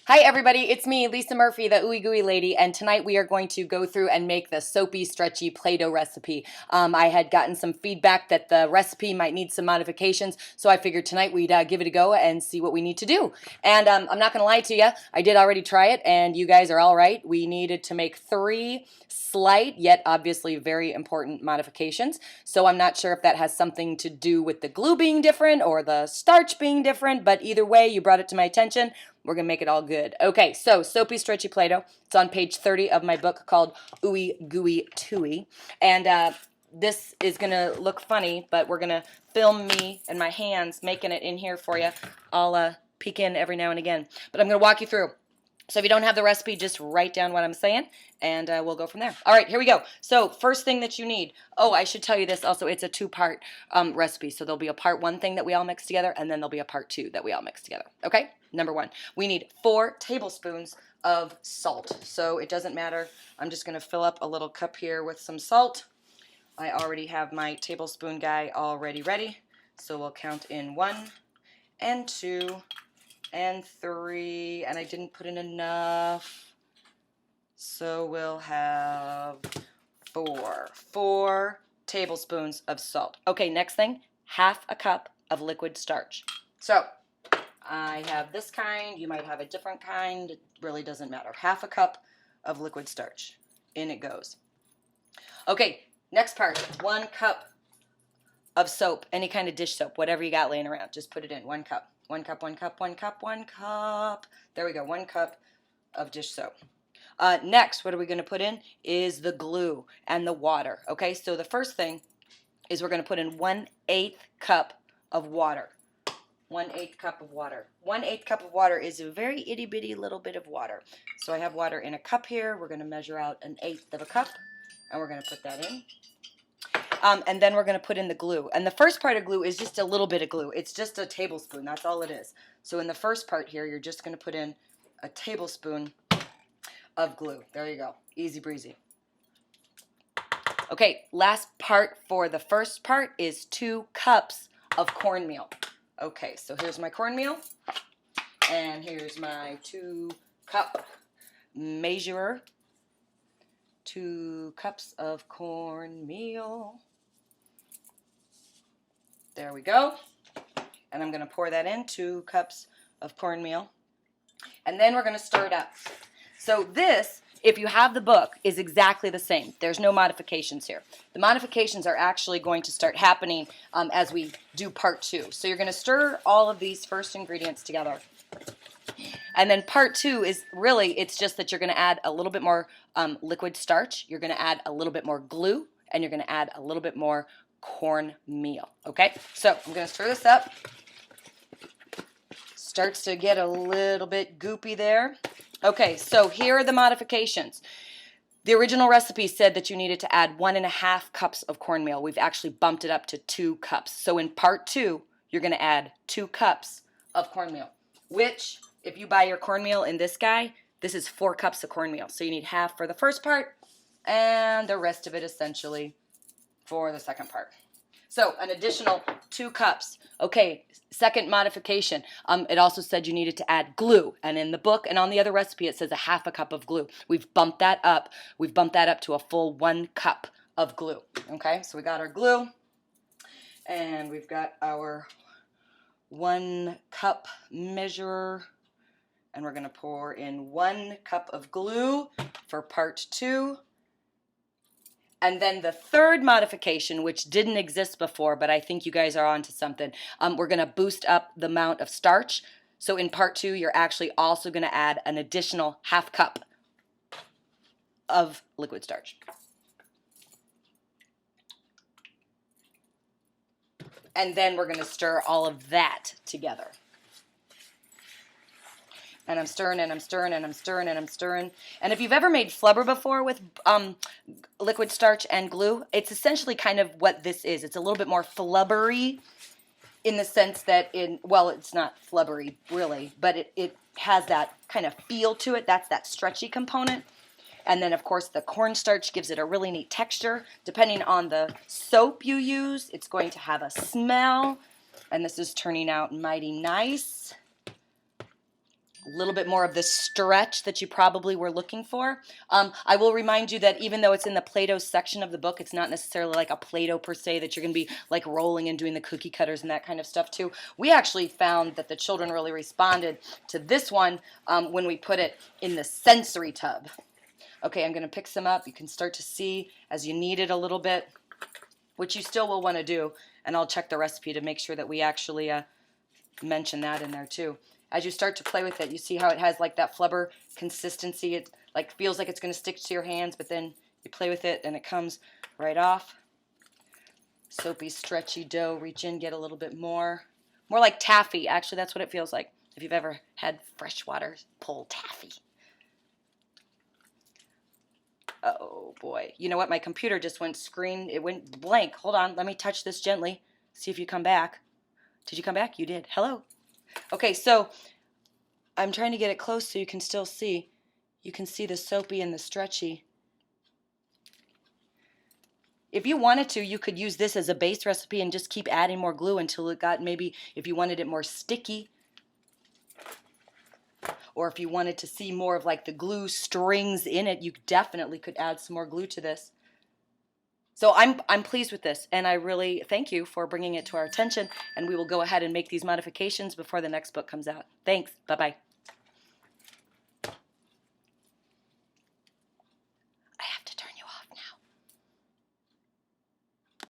Hi everybody, it's me, Lisa Murphy, the Ooey Gooey Lady, and tonight we are going to go through and make the Soapy Stretchy Play-Doh recipe. I had gotten some feedback that the recipe might need some modifications, so I figured tonight we'd give it a go and see what we need to do. And I'm not going to lie to you, I did already try it, and you guys are all right. We needed to make 3 slight, yet obviously very important modifications, so I'm not sure if that has something to do with the glue being different or the starch being different, but either way, you brought it to my attention. We're going to make it all good. Okay, so Soapy Stretchy Play-Doh. It's on page 30 of my book called Ooey Gooey Tooey. And this is going to look funny, but we're going to film me and my hands making it in here for you. I'll peek in every now and again. But I'm going to walk you through. So if you don't have the recipe, just write down what I'm saying, and we'll go from there. All right, here we go. So first thing that you need, oh, I should tell you this also, it's a 2-part recipe. So there'll be a part 1 thing that we all mix together, and then there'll be a part 2 that we all mix together. Okay, number 1, we need 4 tablespoons of salt. So it doesn't matter. I'm just going to fill up a little cup here with some salt. I already have my tablespoon guy already ready. So we'll count in 1 and 2 and 3, and I didn't put in enough, so we'll have 4 tablespoons of salt. Okay, next thing, half a cup of liquid starch. So I have this kind, you might have a different kind, it really doesn't matter. Half a cup of liquid starch. In it goes. Okay, next part, 1 cup of soap, any kind of dish soap, whatever you got laying around, just put it in. 1 cup. 1 cup, 1 cup, 1 cup, 1 cup. There we go, 1 cup of dish soap. Next, what are we going to put in is the glue and the water. Okay, so the first thing is we're going to put in 1/8 cup of water. 1/8 cup of water. 1/8 cup of water is a very itty bitty little bit of water. So I have water in a cup here. We're going to measure out 1/8 of a cup, and we're going to put that in. And then we're going to put in the glue. And the first part of glue is just a little bit of glue. It's just a tablespoon. That's all it is. So in the first part here, you're just going to put in a tablespoon of glue. There you go. Easy breezy. Okay, last part for the first part is 2 cups of cornmeal. Okay, so here's my cornmeal. And here's my 2-cup measurer. 2 cups of cornmeal. There we go. And I'm going to pour that in, 2 cups of cornmeal. And then we're going to stir it up. So this, if you have the book, is exactly the same. There's no modifications here. The modifications are actually going to start happening as we do part 2. So you're going to stir all of these first ingredients together. And then part 2 is really, it's just that you're going to add a little bit more liquid starch. You're going to add a little bit more glue. And you're going to add a little bit more cornmeal. Okay, so I'm going to stir this up. Starts to get a little bit goopy there. Okay, so here are the modifications. The original recipe said that you needed to add 1.5 cups of cornmeal. We've actually bumped it up to 2 cups. So in part 2, you're going to add 2 cups of cornmeal, which, if you buy your cornmeal in this guy, this is 4 cups of cornmeal. So you need half for the first part, and the rest of it essentially for the second part. So an additional 2 cups. Okay, second modification. It also said you needed to add glue. And in the book and on the other recipe, it says 1/2 cup of glue. We've bumped that up. We've bumped that up to a full 1 cup of glue. Okay, so we got our glue. And we've got our 1 cup measurer. And we're going to pour in 1 cup of glue for part 2. And then the third modification, which didn't exist before, but I think you guys are onto something, we're going to boost up the amount of starch. So in part 2, you're actually also going to add an additional 1/2 cup of liquid starch. And then we're going to stir all of that together. And I'm stirring, and I'm stirring, and I'm stirring, and I'm stirring. And if you've ever made flubber before with liquid starch and glue, it's essentially kind of what this is. It's a little bit more flubbery in the sense that well, it's not flubbery really, but it has that kind of feel to it. That's that stretchy component. And then, of course, the cornstarch gives it a really neat texture. Depending on the soap you use, it's going to have a smell. And this is turning out mighty nice. A little bit more of the stretch that you probably were looking for. I will remind you that even though it's in the Play-Doh section of the book, it's not necessarily like a Play-Doh per se that you're going to be like rolling and doing the cookie cutters and that kind of stuff too. We actually found that the children really responded to this one when we put it in the sensory tub. Okay, I'm going to pick some up. You can start to see as you knead it a little bit, which you still will want to do, and I'll check the recipe to make sure that we actually mention that in there too. As you start to play with it, you see how it has like that flubber consistency. It like feels like it's going to stick to your hands, but then you play with it and it comes right off. Soapy, stretchy dough. Reach in, get a little bit more. More like taffy. Actually, that's what it feels like if you've ever had freshwater pulled taffy. Oh boy. You know what? My computer just went it went blank. Hold on. Let me touch this gently. See if you come back. Did you come back? You did. Hello. Okay, so I'm trying to get it close so you can still see. You can see the soapy and the stretchy. If you wanted to, you could use this as a base recipe and just keep adding more glue until it got maybe, if you wanted it more sticky, or if you wanted to see more of like the glue strings in it, you definitely could add some more glue to this. So I'm pleased with this, and I really thank you for bringing it to our attention, and we will go ahead and make these modifications before the next book comes out. Thanks. Bye-bye.